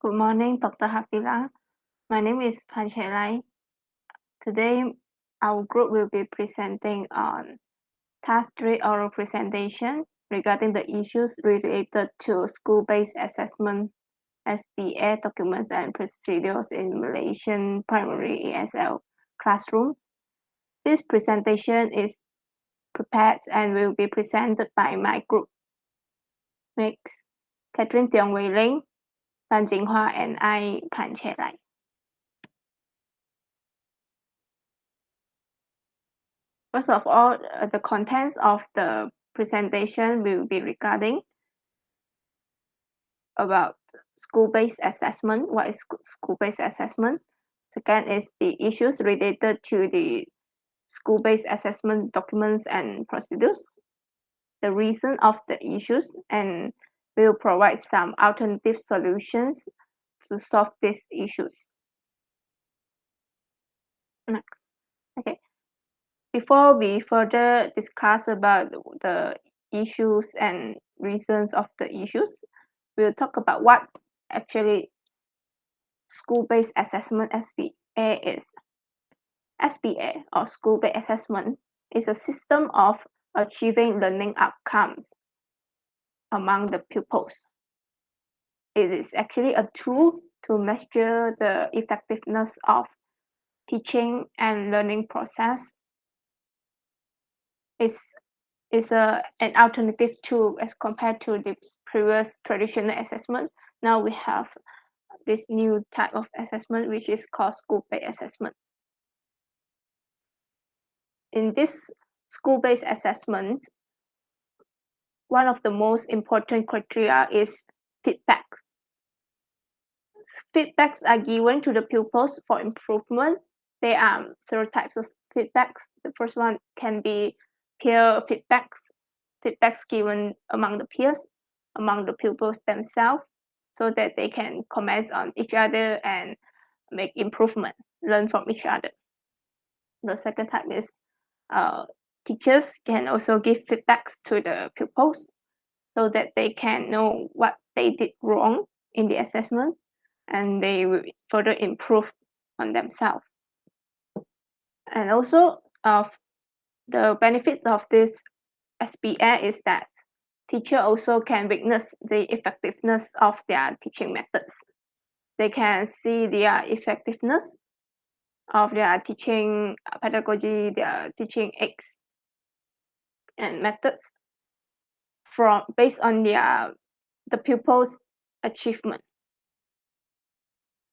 Good morning, Dr. Hafila. My name is Phan Chei Lie. Today, our group will be presenting on Task 3 oral presentation regarding the issues related to school-based assessment, SBA documents and procedures in Malaysian primary ESL classrooms. This presentation is prepared and will be presented by my group mates, Catherine Tiong Ling, Jin Hua, and I, Phan Chei Lie. First of all, the contents of the presentation will be regarding about school-based assessment. What is school-based assessment? Second is the issues related to the school-based assessment documents and procedures, the reason of the issues, and will provide some alternative solutions to solve these issues. Next. Okay. Before we further discuss about the issues and reasons of the issues, we'll talk about what actually school-based assessment SBA is. SBA, or school-based assessment, is a system of achieving learning outcomes among the pupils. It is actually a tool to measure the effectiveness of teaching and learning process. Is an alternative tool as compared to the previous traditional assessment. Now we have this new type of assessment, which is called school-based assessment. In this school-based assessment, one of the most important criteria is feedbacks. Feedbacks are given to the pupils for improvement. There are several types of feedbacks. The first one can be peer feedbacks given among the peers, among the pupils themselves, so that they can comment on each other and make improvement, learn from each other. The second type is teachers can also give feedbacks to the pupils so that they can know what they did wrong in the assessment and they will further improve on themselves. And also, the benefits of this SBA is that teacher also can witness the effectiveness of their teaching methods. They can see their effectiveness of their teaching pedagogy, their teaching aids and methods based on the pupils' achievement.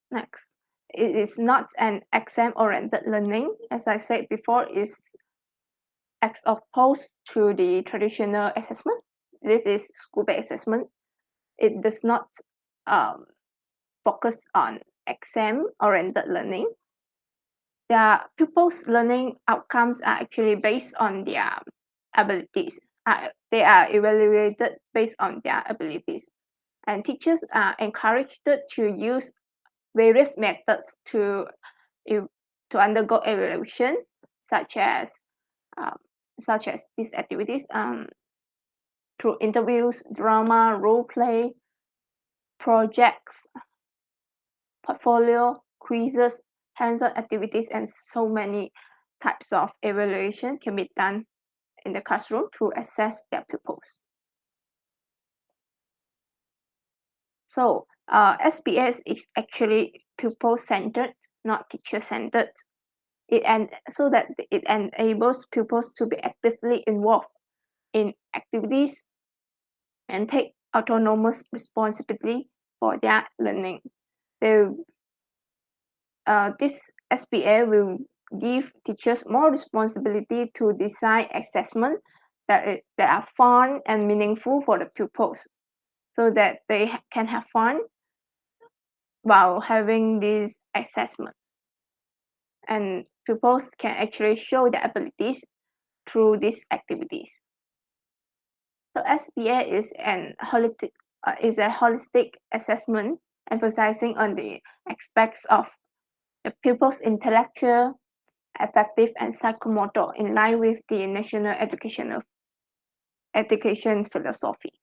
Next, it is not an exam-oriented learning. As I said before, is as opposed to the traditional assessment. This is school-based assessment. It does not focus on exam-oriented learning. The pupils' learning outcomes are actually based on their abilities. They are evaluated based on their abilities. And teachers are encouraged to use various methods to undergo evaluation, such as these activities through interviews, drama, role play, projects, portfolio, quizzes, hands-on activities, and so many types of evaluation can be done in the classroom to assess their pupils. So SBS is actually pupil-centered, not teacher-centered. So that it enables pupils to be actively involved in activities and take autonomous responsibility for their learning. This SBA will give teachers more responsibility to design assessment that are fun and meaningful for the pupils, so that they can have fun while having this assessment. And pupils can actually show their abilities through these activities. So SBA is a holistic assessment emphasizing on the aspects of the pupil's intellectual, affective, and psychomotor in line with the national education philosophy.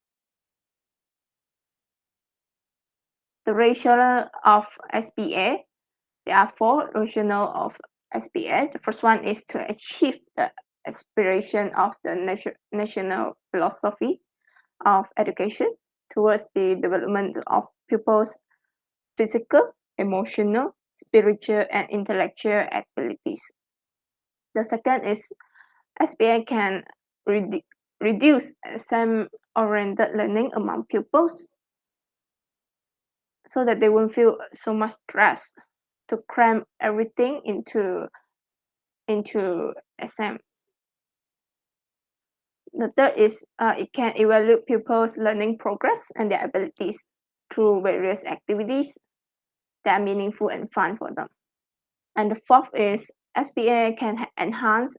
the rationale of SBA. There are 4 rationale of SBA. The first one is to achieve the aspiration of the national philosophy of education towards the development of pupils' physical, emotional, spiritual, and intellectual abilities. The second is SBA can reduce exam-oriented learning among pupils so that they won't feel so much stress to cram everything into exams. The third is it can evaluate pupils' learning progress and their abilities through various activities that are meaningful and fun for them. And the fourth is SBA can enhance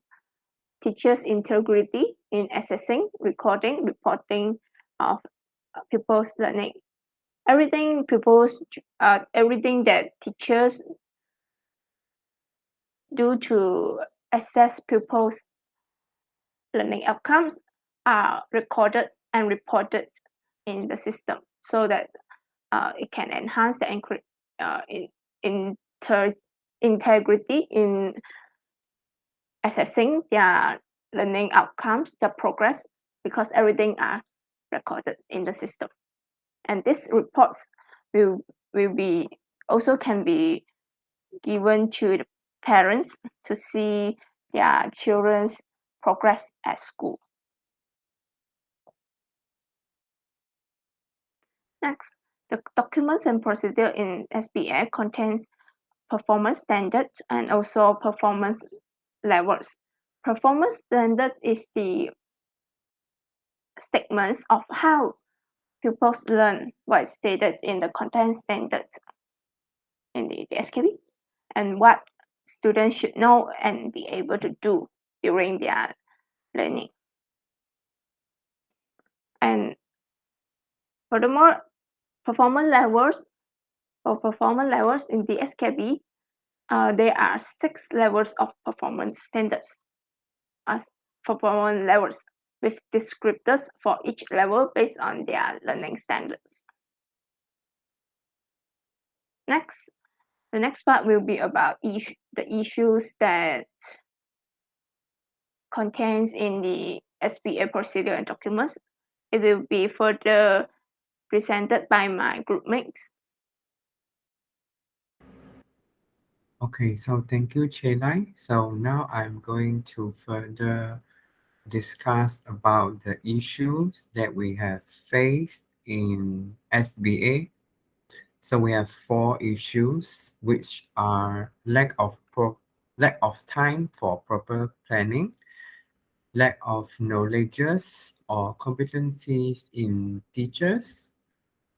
teachers' integrity in assessing, recording, reporting of pupils' learning. Everything that teachers do to assess pupils' learning outcomes are recorded and reported in the system so that it can enhance the integrity in assessing their learning outcomes, the progress, because everything are recorded in the system. And these reports will be also can be given to the parents to see their children's progress at school. Next, the documents and procedure in SBA contains performance standards and also performance levels. Performance standards is the statements of how pupils learn what is stated in the content standards in the SKB and what students should know and be able to do during their learning. And furthermore, performance levels in the SKB, there are 6 levels of performance standards as performance levels with descriptors for each level based on their learning standards. Next, the next part will be about the issues that contains in the SBA procedure and documents. It will be further presented by my group mates. Okay, so thank you, Chei Lie. So now I'm going to further discuss about the issues that we have faced in SBA. So we have 4 issues, which are lack of time for proper planning, lack of knowledges or competencies in teachers.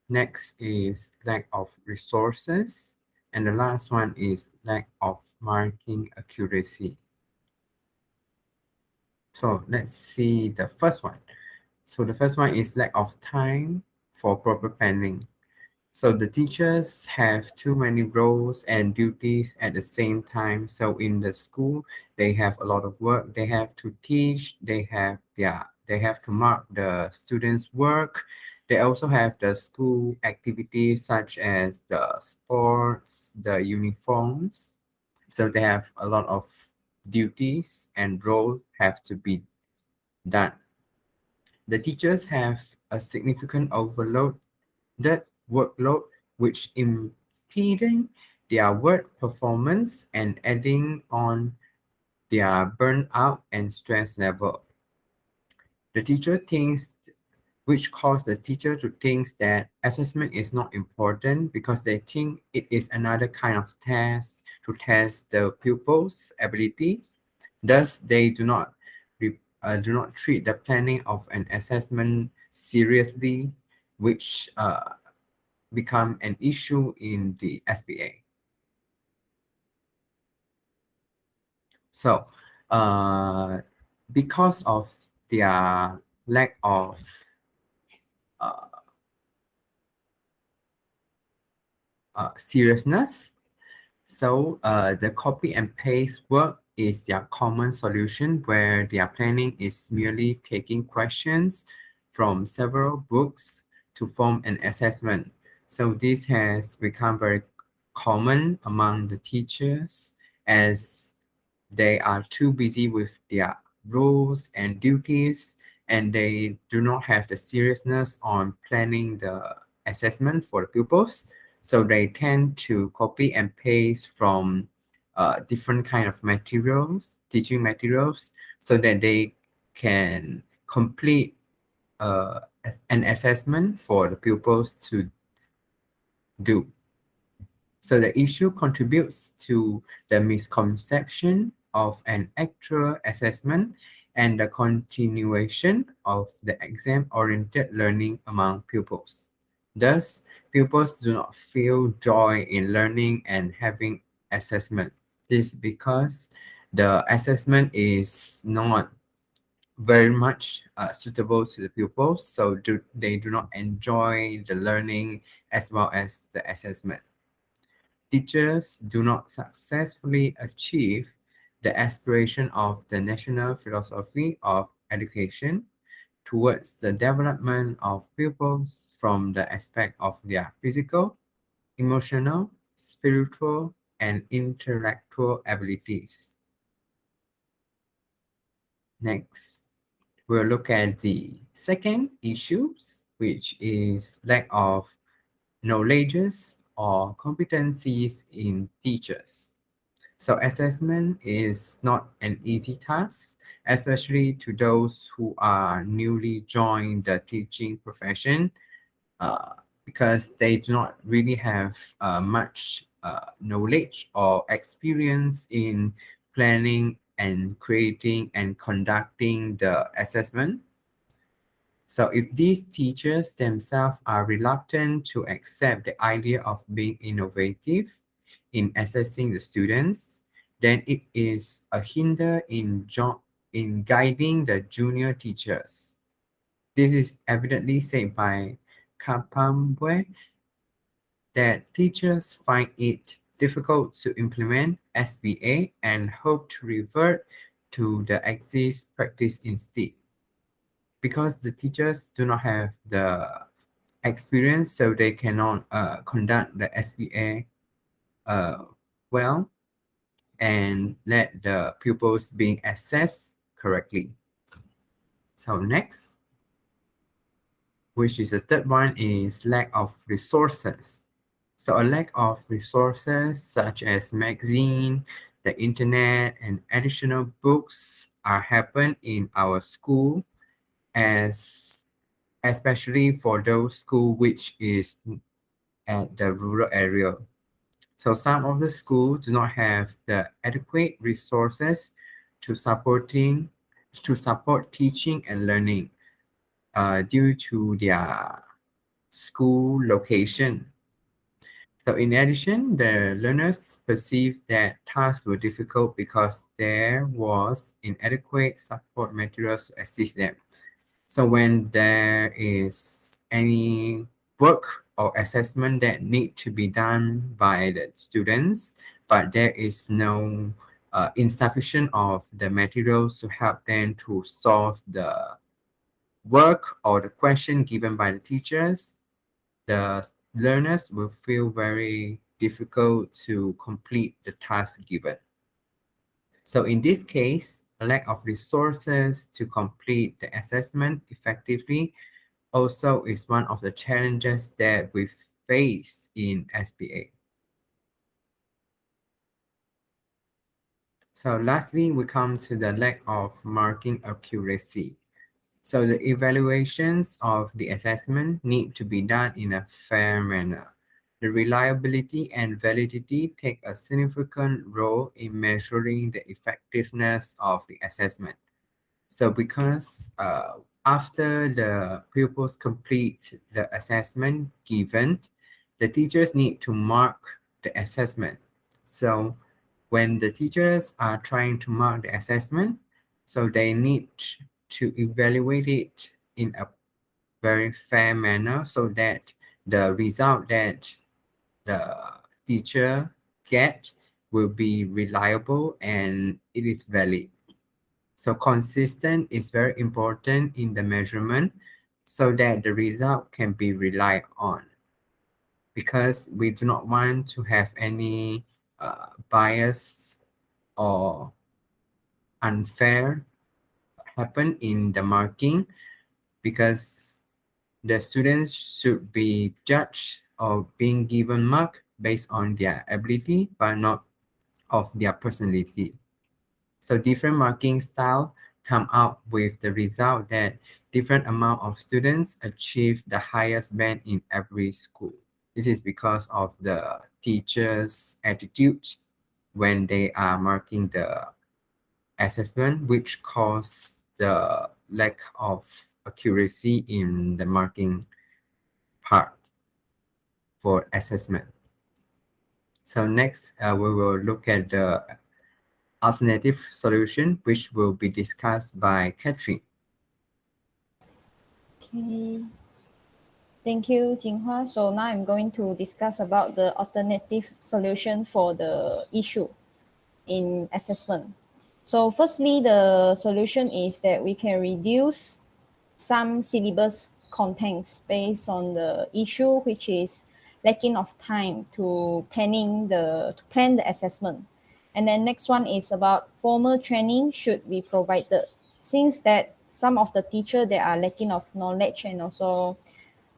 Next is lack of resources. And the last one is lack of marking accuracy. So let's see the first one. So the first one is lack of time for proper planning. So the teachers have too many roles and duties at the same time. So in the school, they have a lot of work. They have to teach. They have to mark the students' work. They also have the school activities such as the sports, the uniforms. So they have a lot of duties and role have to be done. The teachers have a significant overload that workload which impeding their work performance and adding on their burnout and stress level. The teacher thinks which cause the teacher to think that assessment is not important because they think it is another kind of test to test the pupils' ability. Thus, they do not treat the planning of an assessment seriously, which become an issue in the SBA. So, because of their lack of uh, seriousness, so the copy and paste work is their common solution where their planning is merely taking questions from several books to form an assessment. So this has become very common among the teachers as they are too busy with their roles and duties, and they do not have the seriousness on planning the assessment for the pupils. So they tend to copy and paste from different kind of materials, teaching materials, so that they can complete an assessment for the pupils to do. So the issue contributes to the misconception of an actual assessment and the continuation of the exam-oriented learning among pupils. Thus, pupils do not feel joy in learning and having assessment. This is because the assessment is not very much suitable to the pupils, so they do not enjoy the learning as well as the assessment. Teachers do not successfully achieve the aspiration of the national philosophy of education towards the development of pupils from the aspect of their physical, emotional, spiritual, and intellectual abilities. Next, we'll look at the second issues, which is lack of knowledges or competencies in teachers. So assessment is not an easy task, especially to those who are newly joined the teaching profession, uh, because they do not really have much knowledge or experience in planning and creating and conducting the assessment. So if these teachers themselves are reluctant to accept the idea of being innovative in assessing the students, then it is a hinder in guiding the junior teachers. This is evidently said by Kapambwe that teachers find it difficult to implement SBA and hope to revert to the exist practice instead. Because the teachers do not have the experience, so they cannot conduct the SBA uh, well and let the pupils being assessed correctly. So next, which is the third one, is lack of resources. So a lack of resources such as magazine, the internet, and additional books are happen in our school, as especially for those school which is at the rural area. So some of the schools do not have the adequate resources to supporting to support teaching and learning due to their school location. So in addition, the learners perceived that tasks were difficult because there was inadequate support materials to assist them. So when there is any work or assessment that need to be done by the students, but there is no insufficient of the materials to help them to solve the work or the question given by the teachers, the learners will feel very difficult to complete the task given. So in this case, a lack of resources to complete the assessment effectively also is one of the challenges that we face in SBA. So lastly, we come to the lack of marking accuracy. So the evaluations of the assessment need to be done in a fair manner. The reliability and validity take a significant role in measuring the effectiveness of the assessment. So because after the pupils complete the assessment given, the teachers need to mark the assessment. So when the teachers are trying to mark the assessment, so they need to evaluate it in a very fair manner so that the result that the teacher get will be reliable and it is valid. So consistent is very important in the measurement so that the result can be relied on. because we do not want to have any bias or unfair happen in the marking, because the students should be judged or being given mark based on their ability but not of their personality. So different marking style come out with the result that different amount of students achieve the highest band in every school. This is because of the teachers' attitude when they are marking the assessment, which cause the lack of accuracy in the marking part for assessment. So next, we will look at the alternative solution, which will be discussed by Catherine. Okay. Thank you, Jin Hua. So now I'm going to discuss about the alternative solution for the issue in assessment. So firstly, the solution is that we can reduce some syllabus contents based on the issue, which is lacking of time to plan the assessment. And then next one is about formal training should be provided, since that some of the teacher they are lacking of knowledge and also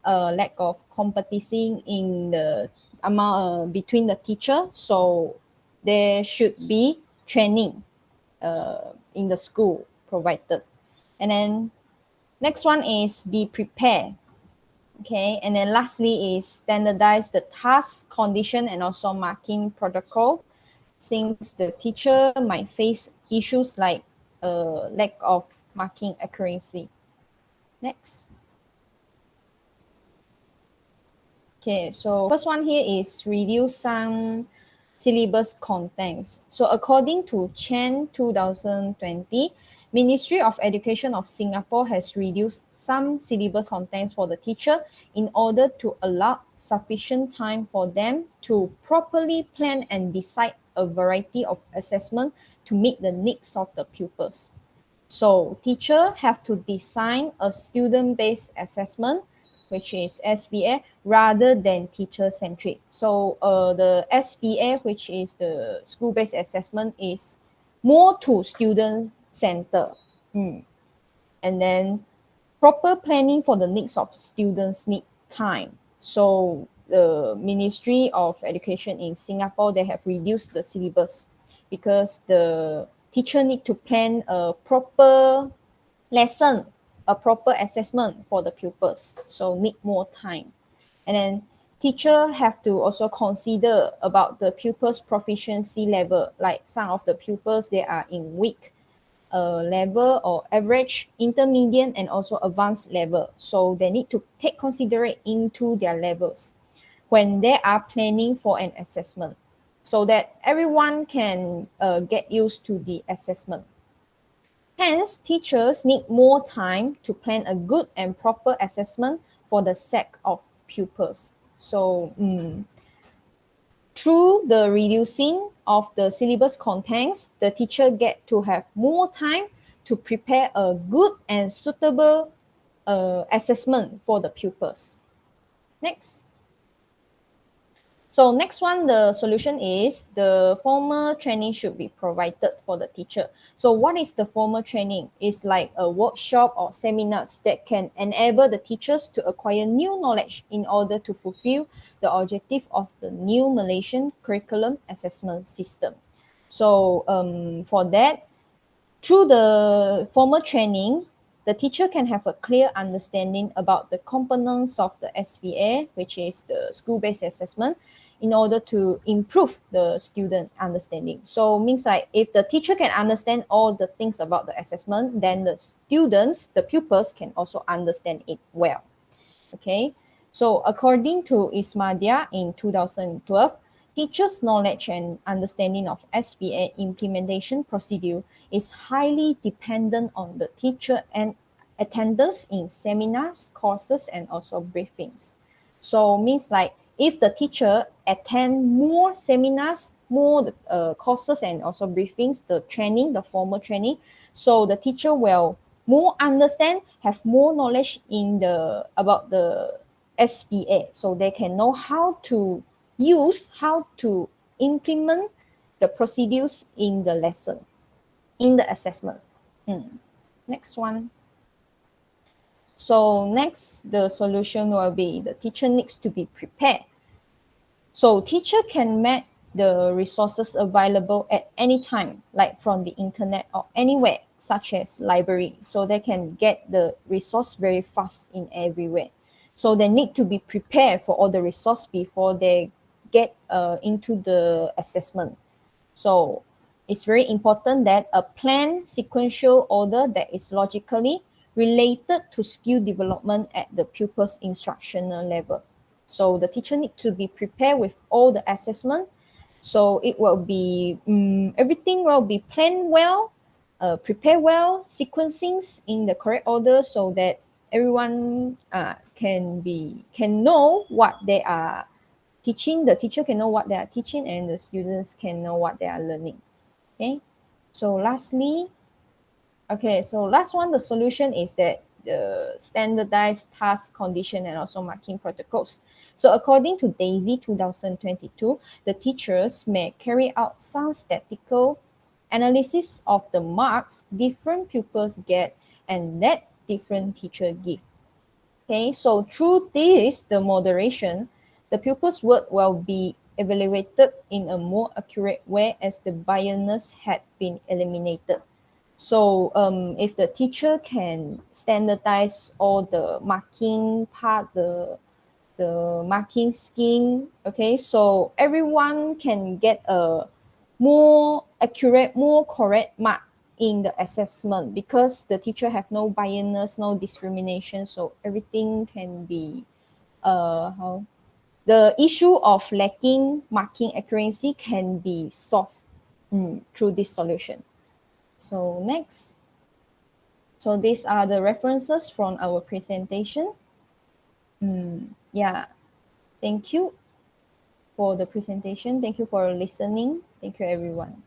lack of competency in the amount between the teacher. So there should be training in the school provided. And then next one is be prepared. Okay, and then lastly is standardize the task, condition, and also marking protocol, since the teacher might face issues like lack of marking accuracy. Next. Okay, so first one here is reduce some syllabus contents. So according to Chen 2020, Ministry of Education of Singapore has reduced some syllabus contents for the teacher in order to allow sufficient time for them to properly plan and decide a variety of assessment to meet the needs of the pupils. So teacher have to design a student-based assessment, which is SBA, rather than teacher-centric. So the SBA, which is the school-based assessment, is more to student-center. And then proper planning for the needs of students need time. So the Ministry of Education in Singapore, they have reduced the syllabus because the teacher need to plan a proper lesson, a proper assessment for the pupils. So need more time. And then teacher have to also consider about the pupils' proficiency level. Like some of the pupils, they are in weak level or average, intermediate, and also advanced level. So they need to take considerate into their levels when they are planning for an assessment, so that everyone can get used to the assessment. Hence, teachers need more time to plan a good and proper assessment for the sake of pupils. So through the reducing of the syllabus contents, the teacher get to have more time to prepare a good and suitable assessment for the pupils. Next. So next one, the solution is the formal training should be provided for the teacher. So what is the formal training? It's like a workshop or seminars that can enable the teachers to acquire new knowledge in order to fulfill the objective of the new Malaysian curriculum assessment system. So for that, through the formal training, the teacher can have a clear understanding about the components of the SBA, which is the school-based assessment, in order to improve the student understanding. So means like if the teacher can understand all the things about the assessment, then the students, the pupils can also understand it well. Okay, so according to Ismadia in 2012, teachers' knowledge and understanding of SBA implementation procedure is highly dependent on the teacher and attendance in seminars, courses, and also briefings. So means like if the teacher attend more seminars, more courses, and also briefings, the training, the formal training, so the teacher will more understand, have more knowledge in the about the SPA, so they can know how to implement the procedures in the lesson, in the assessment. Next one. So next, the solution will be the teacher needs to be prepared. So teacher can match the resources available at any time, like from the internet or anywhere, such as library. So they can get the resource very fast in everywhere. So they need to be prepared for all the resource before they get into the assessment. So it's very important that a planned sequential order that is logically related to skill development at the pupil's instructional level. So the teacher needs to be prepared with all the assessment. So it will be, everything will be planned well, prepared well, sequencings in the correct order so that everyone can know what they are teaching. The teacher can know what they are teaching and the students can know what they are learning. Okay, so last one, the solution is that the standardized task condition and also marking protocols. So according to DAISY 2022, the teachers may carry out some statistical analysis of the marks different pupils get and that different teacher give. Okay, so through this, the moderation, the pupil's work will be evaluated in a more accurate way as the biasness had been eliminated. So if the teacher can standardize all the marking part, the marking scheme, okay, so everyone can get a more accurate, more correct mark in the assessment because the teacher have no biasness, no discrimination, so everything can be the issue of lacking marking accuracy can be solved through this solution. So next. So these are the references from our presentation. Yeah, thank you for the presentation. Thank you for listening. Thank you, everyone.